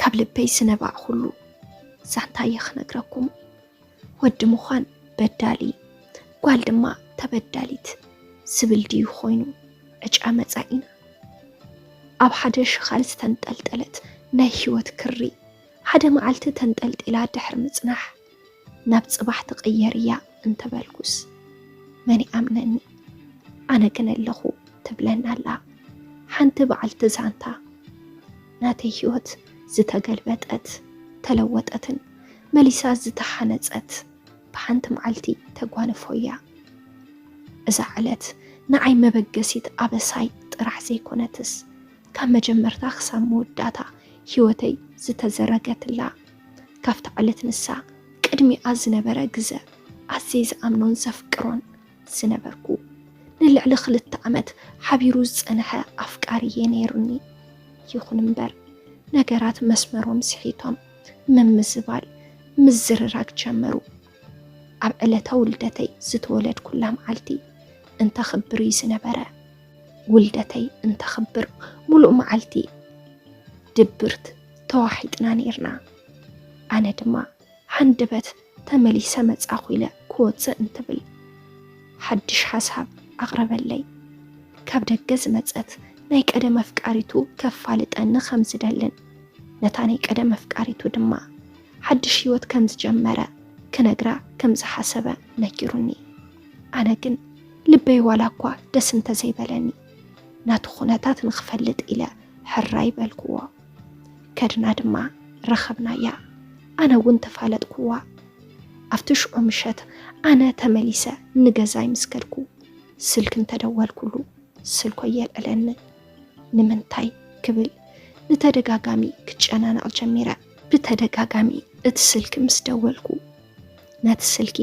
ካብ ልበይ ስነባዕ ኩሉ ዛንታ ይኽነግረኩም ወዲ ምዃን በዳሊ ጓል ድማ ተበዳሊት ዝብል ድዩ ኮይኑ ዕጫ መጻኢና ኣብ ሓደ ሽኻል ዝተንጠልጠለት ናይ ህይወት ክሪ ሓደ መዓልቲ ተንጠልጢላ ድሕር ምጽናሕ ናብ ጽባሕ ትቕየር እያ እንተበልኩስ መን ኣምነኒ ኣነ ግን ኣለኹ ትብለና ኣላ ሓንቲ በዓልቲ ዛንታ ናተይ ህይወት ዝተገልበጠት ተለወጠትን መሊሳ ዝተሓነጸት ብሓንቲ መዓልቲ ተጓንፎያ እዛ ዕለት ንዓይ መበገሲት ኣበሳይ ጥራሕ ዘይኮነትስ ካብ መጀመርታ ክሳብ መወዳእታ ህይወተይ ዝተዘረገትላ ካብቲ ዕለት ንሳ ቅድሚኣ ዝነበረ ግዘ ኣዝየ ዝኣምኖን ዘፍቅሮን ዝነበርኩ ንልዕሊ 2 ዓመት ሓቢሩ ዝጸንሐ ኣፍቃሪየ ነይሩኒ ይኹን እምበር ነገራት መስመሮም ስሒቶም ምምዝባል ምዝርራግ ጀመሩ ኣብ ዕለታ ውልደተይ ዝተወለድ ኩላ መዓልቲ እንተኽብር ዝነበረ ውልደተይ እንተኽብር ሙሉእ መዓልቲ ድብርት ተዋሒጥና ነርና ኣነ ድማ ሓንደበት ተመሊሰ መጻኹ ኢለ ክወፅእ እንትብል ሓድሽ ሓሳብ ኣቕረበለይ ካብ ደገ ዝመጸት ናይ ቀደም ኣፍቃሪቱ ከፋልጠኒ ከም ዝደልን ነታ ናይ ቀደም ኣፍቃሪቱ ድማ ሓድሽ ህይወት ከም ዝጀመረ ክነግራ ከም ዝሓሰበ ነጊሩኒ ኣነ ግን ልበይ ዋላ እኳ ደስ እንተዘይበለኒ ናቱ ኩነታት ንኽፈልጥ ኢለ ሕራይ በልክዎ ከድና ድማ ረኸብናያ ኣነ እውን ተፋለጥክዋ ኣብቲ ሽዑ ምሸት ኣነ ተመሊሰ ንገዛይ ምስከድኩ ስልክ እንተደወልኩሉ ስልኮ የልዕለኒ ንምንታይ ክብል ንተደጋጋሚ ክጨናነቕ ጀሚረ ብተደጋጋሚ እቲ ስልክ ምስ ደወልኩ ነቲ ስልኪ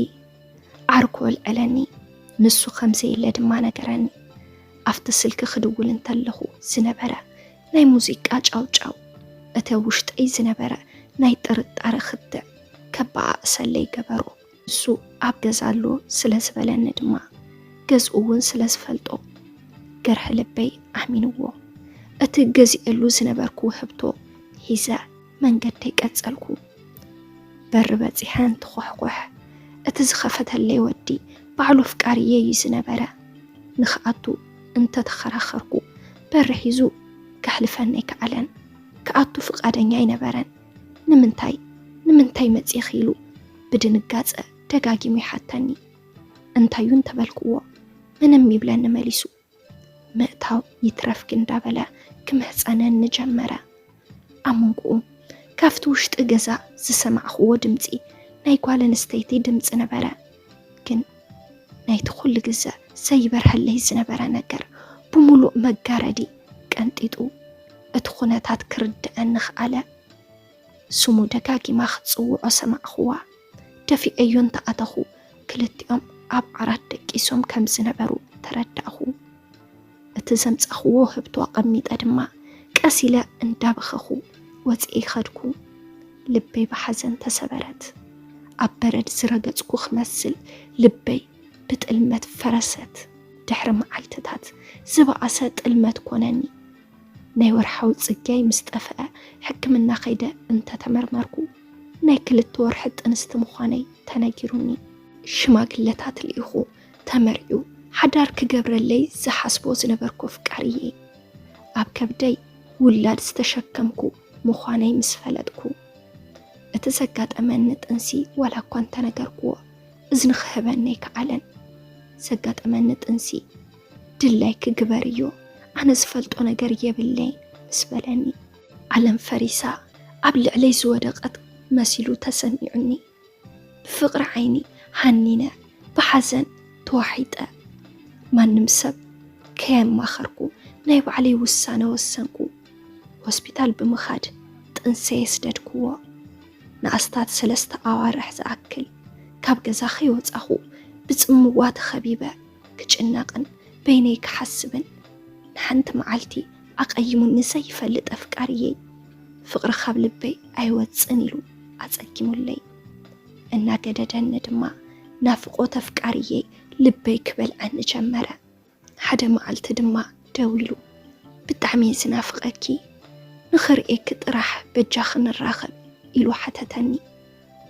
ዓርኮ ልዕለኒ ንሱ ከምዘየለ ድማ ነገረኒ ኣብቲ ስልኪ ክድውል እንተለኹ ዝነበረ ናይ ሙዚቃ ጫውጫው እቲ ውሽጠይ ዝነበረ ናይ ጥርጣረ ክትዕ ከበኣእሰለይ ገበሮ እሱ ኣብ ገዛሎ ስለ ዝበለኒ ድማ ገዝኡ እውን ስለ ዝፈልጦ ገርሒ ልበይ ኣሚንዎ እቲ ገዚአሉ ዝነበርኩ ህብቶ ሒዘ መንገደይ ቀጸልኩ በር በፂሐ እንትኾሕኮሕ እቲ ዝኸፈተለይ ወዲ ባዕሉ ፍቃሪየ እዩ ዝነበረ ንኽኣቱ እንተተኸራኸርኩ በር ሒዙ ካሕልፈኒ ኣይከኣለን ክኣቱ ፍቃደኛ ኣይነበረን ንምንታይ መጺኽ ኢሉ ብድንጋጸ ደጋጊሙ ይሓተኒ እንታዩ እንተበልክዎ ምንም ይብለኒ መሊሱ ምእታው ይትረፍክ እንዳበለ ክምህፀነኒ ጀመረ ኣብ መንጎኡ ካፍቲ ውሽጢ ገዛ ዝሰማዕኽዎ ድምፂ ናይ ጓል ኣንስተይቲ ድምፂ ነበረ ግን ናይቲ ኩሉ ግዜ ዘይበርሐለይ ዝነበረ ነገር ብሙሉእ መጋረዲ ቀንጢጡ እቲ ኩነታት ክርድአኒ ክኣለ ስሙ ደጋጊማ ክትፅውዖ ሰማዕኽዋ ደፊአዮ እንተኣተኹ ክልቲኦም ኣብ ዓራት ደቂሶም ከም ዝነበሩ ተረዳእኹ እቲ ዘምፀኽዎ ህብቶ ኣቐሚጠ ድማ ቀስ ኢለ እንዳበኸኹ ወፂአ ኸድኩ ልበይ ብሓዘን ተሰበረት ኣብ በረድ ዝረገጽኩ ክመስል ልበይ ብጥልመት ፈረሰት ድሕሪ መዓልትታት ዝበኣሰ ጥልመት ኮነኒ ናይ ወርሓዊ ጽጋይ ምስ ጠፍአ ሕክምና ኸይደ እንተተመርመርኩ ናይ 2 ወርሒ ጥንስቲ ምዃነይ ተነጊሩኒ ሽማግለታት ልኢኹ ተመርዑ ሓዳር ክገብረለይ ዝሓስቦ ዝነበርኩ ፍቃሪየ ኣብ ከብደይ ውላድ ዝተሸከምኩ ምዃነይ ምስ ፈለጥኩ እቲ ዘጋጠመኒ ጥንሲ ዋላ እኳ እንተነገርክዎ እዝኒ ክህበኒ ኣይከኣለን ዘጋጠመኒ ጥንሲ ድላይ ክግበር እዮ ኣነ ዝፈልጦ ነገር የብለይ ምስ በለኒ ዓለም ፈሪሳ ኣብ ልዕለይ ዝወደቐት መሲሉ ተሰሚዑኒ ብፍቕሪ ዓይኒ ሃኒነ ብሓዘን ተዋሒጠ ማንም ሰብ ከየማኸርኩ ናይ ባዕለይ ውሳነ ወሰንኩ ሆስፒታል ብምኻድ ጥንሰየ ስደድክዎ ንኣስታት 3 ኣዋርሕ ዝኣክል ካብ ገዛ ኸይወፃኹ ብጽምዋ ተኸቢበ ክጭናቕን በይነይ ክሓስብን ንሓንቲ መዓልቲ ኣቐይሙኒ ዘይፈልጥ ኣፍቃሪየይ ፍቕሪ ካብ ልበይ ኣይወፅን ኢሉ ኣጸጊሙለይ እናገደደኒ ድማ ናፍቆት ኣፍቃሪየይ ልበይ ክበልዐኒ ጀመረ ሓደ መዓልቲ ድማ ደው ኢሉ ብጣዕሚ ዝናፍቐኪ نخرئك طرح بجاخ نراخب إلو حتتني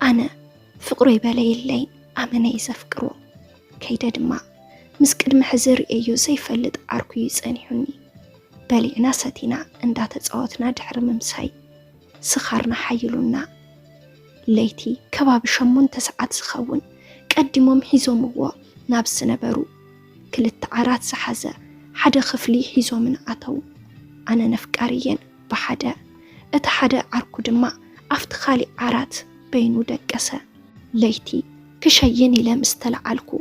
أنا فقري بلاي اللين أمني يزفكرو كيدا دما مسكد محزر إيو زيفلد عركو يسأنيحني بلي ناستينا اندا تزعوتنا دحر ممساي سخارنا حيلونا ليتي كباب شمون تسعات سخون قدمهم حيزوم هو نابس نبرو كلت عرات سحزة حدا خفلي حيزو من عطو أنا نفكاريين بحدا اتحدا عركو دما أفتخالي عرات بينو دقسة ليتي كشيني لمستلعالكو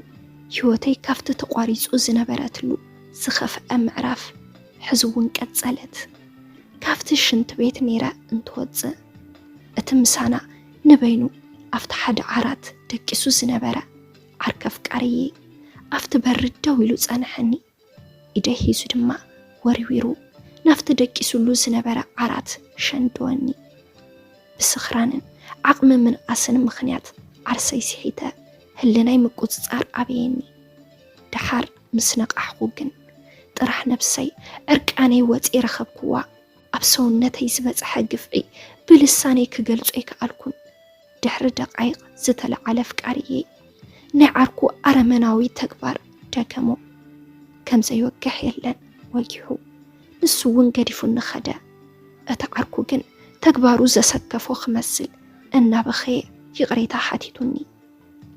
يوتي كافت تقواريز زنبراتلو سخف أمعراف حزوون كتسالت كافت الشنت بيت نيرا انتوزة اتمسانا نبينو أفت حد عرات دكسو زنبرا عركف كاريي أفت برد دويلو زانحني إده يزدما وريويرو نفت دكسو لو زنبرا عرات شندواني بسخرانن عقم من أسن مخنيات عرسي سيحيتا هلناي مقوصار أبيني دحار مسنق أحقوقن طرح نفسي أركاني واتي رخبكوا أبسون نتي زبز حقفعي بلساني كقلصي كألكن دحر دقائق زتل على فكاريي نعركو أرمناوي تكبر داكمو كم زيوكح يلن ويكحو نسوون قريفو النخدا أتعركو جن تكبارو زسكفو خمسل أنا بخي يغريتا حاتيتوني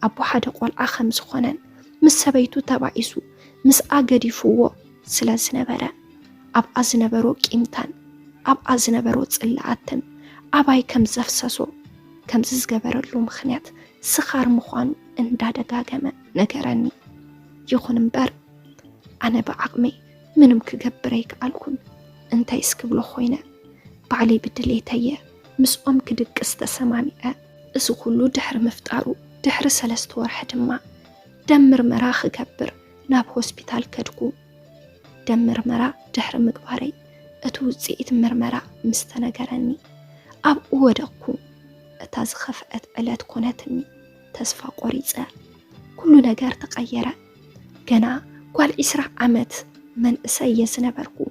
أبو حدا قول آخم زخونن مس سبيتو تبعيسو مس آقريفو سلاز نبرا أب أزنبرو كيمتان أب أزنبرو تسلعاتن أباي كم زفسسو كم ززقبرلو مخنيات سخار مخوانو اندادا قاقما نقراني يخون مبار أنا بعقمي منم كقبريك ألكن انتا يسكبلو خوينا بعلي بدليتايا مسؤوم كدك استسمامي اسو كلو دحر مفتارو دحر سلست ورح دما دمر مراخ قبر ناب هوسبيتال كدكو دمر مرا دحر مقباري اتوزيت مرمرا مستنقراني أب أودقو اتاز خفأت ألات كونتني تسفى قريزة كل نجار تغير جنا قال إسرع عمت من أسيس نبركو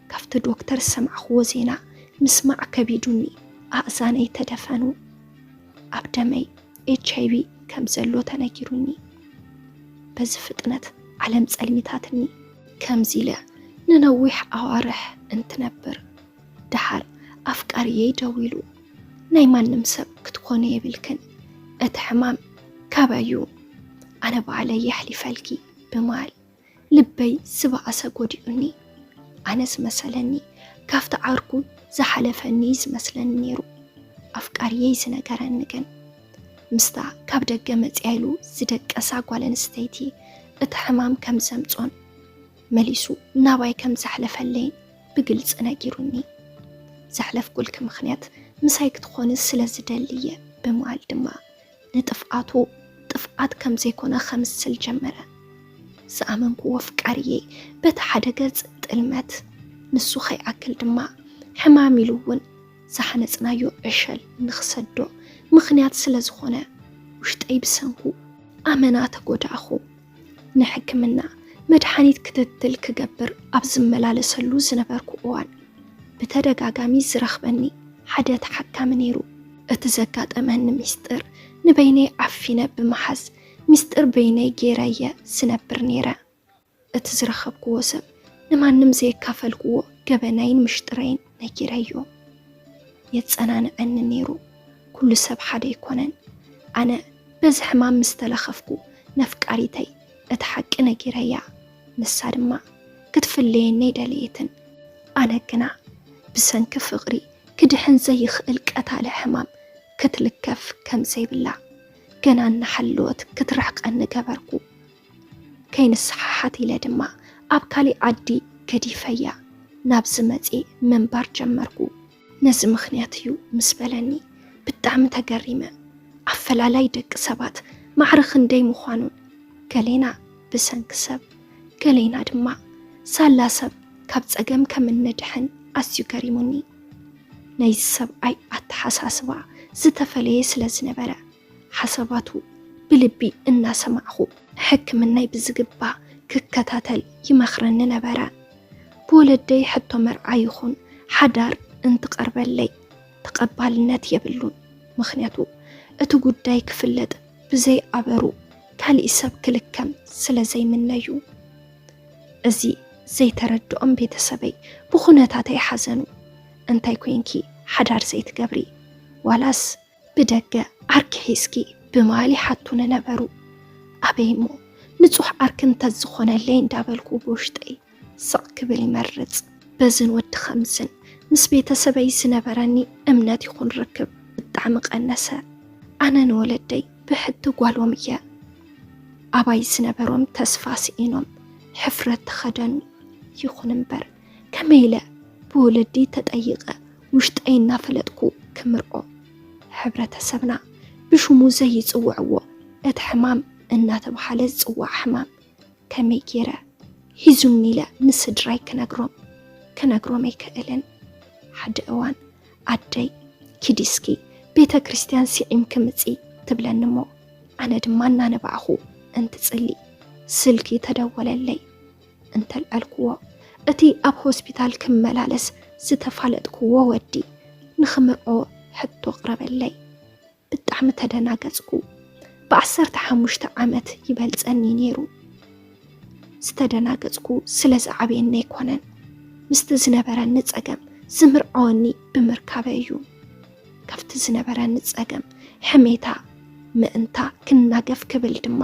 كفت دكتور سمع خوزينا مسمع كبيدوني أعزاني تدفنو أبدمي HIV كم زلو تنكروني بز فتنت على مسألمتاتني كم زيلة ننوح أوارح انت نبر دحر أفكاري يدويلو نايمان نمسب كتكوني بالكن أتحمام كابايو أنا بعلي يحلي فالكي بمال لبي سبع أساقوديوني أنا مثلني كافت عركو زحلفني مثلا نيرو أفكاري يزنقرن نجن مستا كابدا قمت يعلو زدك أساقوال نستيتي اتحمام كم زمتون مليسو ناواي كم زحلفلين بقلت أنا جيروني زحلف كل كم خنيات مسايك تخون السلة دلية بموال دما نتفقاتو تفقات كم زيكونا 5 الجمرة سأمنكو وفكاريي بتحدقت تلمت نسو خي أكل دما حمامي لون سحنتنا يو عشل نخصدو مخنيات سلة زخونة وشتأي بسنكو آمنات قدعخو نحكمنا مدحانيت كتتل كقبر أبزم ملالس اللوز نباركو اوان بتدقاقامي زرخبني حدا تحكام نيرو اتزقات أمان مستر نبيني عفينا بمحز مستر بيني جيرايا سنبر نيرا اتزرخب قوسب نمان نمزي كافل قوة قبنين مشترين نجيرايو يتسأنان أن نيرو كل سب حدا يكونن أنا بزح ما مستلخفكو نفك أريتي اتحق نجيرايا نسادما كتفلين نيداليتن أنا كنا بسنك فغري كدحن زي خلق أتالي حمام كتلكف كم زي بالله كنا نحلوت كترحق أن قبركو كين الصحاحات إلى دما أبكالي عدي كديفيا نابز مزي منبار جمركو نزم خنياتيو مسبلاني بالدعم تقريمة أفلالاي دك سبات معرخن دي مخوانون قالينا بسنك سب قالينا دما سالا سب كابت أقام كمن ندحن أسيو كريموني نايز سب أي أتحساسوا زتفلي سلزنبرا حساباتو بلبي إنا سمعخو حكمناي بزقبا ككتاتل يمخرن نبرا بولدي حتى مرعيخون حدار እንትቀርበለይ ተቀባልነት የብሉን ምክንያቱ እቲ ጉዳይ ክፍለጥ ብዘይ አበሩ ካልእ ሰብ ክልከም ስለዘይምነዩ እዚ ዘይተረድኦም ቤተሰበይ ብኹነታተይ ሓዘኑ እንታይ ኮንኪ ሓዳር ዘይትገብሪ ዋላስ ብደገ ዓርኪ ሒዝኪ ብማሊ ሓቱነ ነበሩ ኣበይሞ ንጹሕ ዓርኪ እንተዝኾነለይ እንዳበልኩ ብውሽጠይ ስቕ ክብል ይመርጽ በዝን ወዲ ኸምዝን ምስ ቤተሰበይ ዝነበረኒ እምነት ይኹን ርክብ ብጣዕሚ ቀነሰ ኣነ ንወለደይ ብሕቲ ጓሎም እየ ኣባይ ዝነበሮም ተስፋ ስኢኖም ሕፍረት ተኸደኑ ይኹን እምበር ከመይለ ብወለዲ ተጠይቐ ውሽጠይ እናፈለጥኩ ክምርኦ ሕብረተሰብና ብሽሙ ዘይፅውዕዎ እቲ ሕማም እናተባሃለ ዝፅዋዕ ሕማም ከመይ ገይረ ሂዙኒ ኢለ ንስድራይ ክነግሮም ኣይክእልን ሓደ እዋን ኣደይ ኪዲስኪ ቤተ ክርስቲያን ሲዒም ክምፂ ትብለኒ እሞ ኣነ ድማ እናነባዕኹ እንትፅሊ ስልኪ ተደወለለይ እንተልዐልክዎ እቲ ኣብ ሆስፒታል ክመላለስ ዝተፋለጥክዎ ወዲ ንኽምርኦ ሕቶ ቅረበለይ ብጣዕሚ ተደናገጽኩ ብ15 ዓመት ይበልጸኒ ነይሩ ዝተደናገጽኩ ስለ ዝዓበየኒ ኣይኮነን ምስቲ ዝነበረኒ ፀገም ዝምርዖኒ ብምርካበ እዩ ካብቲ ዝነበረኒ ፀገም ሕሜታ ምእንታ ክናገፍ ክብል ድማ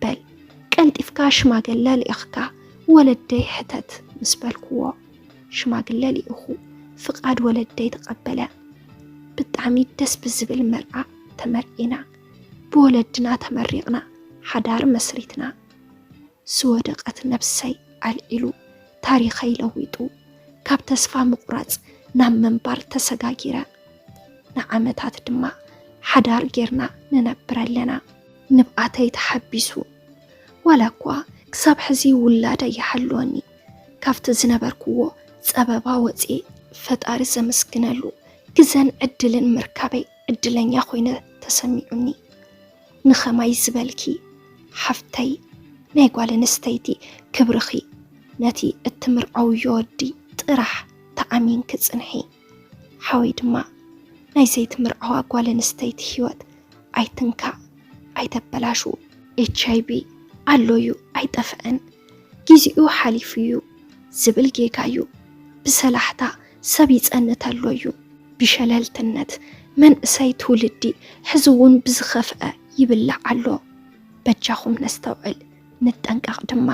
በል ቀልጢፍካ ሽማግለ ልኢኽካ ወለደይ ሕተት ምስ በልክዎ ሽማግለ ልኢኹ ፍቃድ ወለደይ ተቐበለ ብጣዕሚ ደስ ብዝብል መርዓ ተመርዒና ብወለድና ተመሪቕና ሓዳር መስሪትና ዝወደቐት ነብሰይ ኣልዒሉ ታሪኸይ ለዊጡ ካብ ተስፋ ምቁራጽ ናብ መንባር ተሰጋጊረ ንዓመታት ድማ ሓዳር ጌርና ንነብር ኣለና ንብኣተይ ተሓቢሱ ዋላ እኳ ክሳብ ሕዚ ውላደ ይሓልወኒ ካብቲ ዝነበርክዎ ፀበባ ወፂ ፈጣሪ ዘመስግነሉ ግዘን ዕድልን ምርካበይ ዕድለኛ ኮይነ ተሰሚዑኒ ንኸማይ ዝበልኪ ሓፍተይ ናይ ጓል ኣንስተይቲ ክብርኺ ነቲ እትምርዐውዮ ወዲ ጥራሕ ተኣሚን ክጽንሒ ሓወይ ድማ ናይ ዘይትምርዐዋ ጓል ኣንስተይቲ ህይወት ኣይትንካ ኣይተበላሹ HIV ኣሎዩ ኣይጠፍአን ጊዜኡ ሓሊፉ እዩ ዝብል ጌጋዩ ብሰላሕታ ሰብ ይጸንት ኣሎዩ ብሸለልትነት መንእሰይ ትውልዲ ሕዝውን ብዝኸፍአ ይብላዕ ኣሎ በጃኹም ነስተውዕል ንጠንቀቕ ድማ